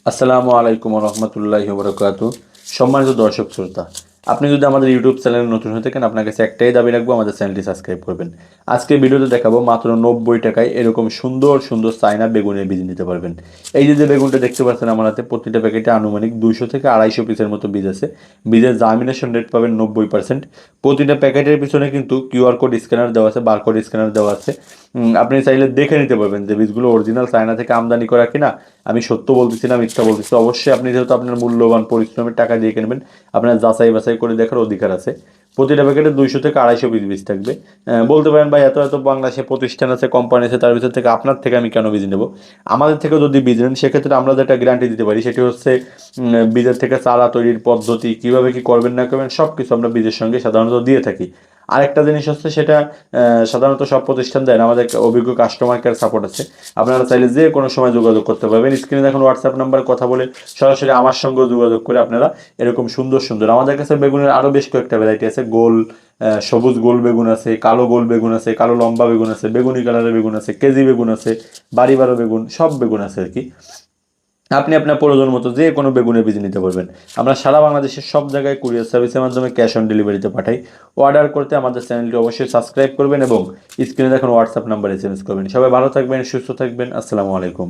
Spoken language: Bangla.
আসসালামু আলাইকুম রহমতুল্লাহি ওবরাকাতু। সম্মানিত দর্শক শ্রোতা, আপনি যদি আমাদের ইউটিউব চ্যানেলে নতুন হয়ে থাকেন, আপনার কাছে একটাই দাবি রাখবো, আমাদের চ্যানেলটি সাবস্ক্রাইব করবেন। আজকে ভিডিওতে দেখাবো মাত্র 90 টাকায় এরকম সুন্দর সুন্দর চায়না বেগুনের বীজ নিতে পারবেন। এই যে বেগুনটা দেখতে পাচ্ছেন আমার হাতে, প্রতিটা প্যাকেটে আনুমানিক 200 থেকে 250 পিসের মতো বীজ আছে। বীজের জার্মিনেশন রেট পাবেন 90%। প্রতিটা প্যাকেটের পিছনে কিন্তু কিউআর কোড স্ক্যানার দেওয়া আছে, বারকোড স্ক্যানার দেওয়া আছে। আপনি চাইলে দেখে নিতে পারবেন যে বীজগুলো অরিজিনাল চায়না থেকে আমদানি করা কিনা। আমি সত্য বলতেছি না, মিথ্যা বলতেছি। অবশ্যই আপনি যেহেতু আপনার মূল্যবান পরিশ্রমের টাকা দিয়ে কিনবেন, আপনার যাচাই বাছাই করে দেখার অধিকার আছে। প্রতিটা প্যাকেটে 200 থেকে 250 পিস বীজ থাকবে। বলতে পারেন ভাই, এত এত বাংলাদেশে প্রতিষ্ঠান আছে, কোম্পানি আছে, তার ভিতর থেকে আপনার থেকে আমি কেন বীজ নেব? আমাদের থেকে যদি বীজ নেন, সেক্ষেত্রে আমরা যেটা গ্যারান্টি দিতে পারি সেটি হচ্ছে বীজের থেকে চারা তৈরির পদ্ধতি, কিভাবে কি করবেন না করবেন, সব কিছু আমরা বীজের সঙ্গে সাধারণত দিয়ে থাকি। আরেকটা জিনিস হচ্ছে সেটা সাধারণত সব প্রতিষ্ঠান দেয় না, আমাদের একটা অভিজ্ঞ কাস্টমার কেয়ার সাপোর্ট আছে। আপনারা চাইলে যে কোনো সময় যোগাযোগ করতে পারবেন। স্ক্রিনে দেখুন হোয়াটসঅ্যাপ নাম্বার, কথা বলে সরাসরি আমার সঙ্গেও যোগাযোগ করে আপনারা এরকম সুন্দর সুন্দর, আমাদের কাছে বেগুনের আরও বেশ কয়েকটা ভ্যারাইটি আছে। গোল সবুজ গোল বেগুন আছে, কালো গোল বেগুন আছে, কালো লম্বা বেগুন আছে, বেগুনি কালারের বেগুন আছে, কেজি বেগুন আছে, বাড়ি বারো বেগুন, সব বেগুন আছে আর কি। আপনি আপনার প্রয়োজন মতো যে কোনো বেগুনের বীজ নিতে পারবেন। আমরা সারা বাংলাদেশের সব জায়গায় কুরিয়ার সার্ভিসের মাধ্যমে ক্যাশ অন ডেলিভারিতে পাঠাই। অর্ডার করতে আমাদের চ্যানেলটি অবশ্যই সাবস্ক্রাইব করবেন এবং স্ক্রিনে দেখুন হোয়াটসঅ্যাপ নাম্বার SMS করবেন। সবাই ভালো থাকবেন, সুস্থ থাকবেন। আসসালামু আলাইকুম।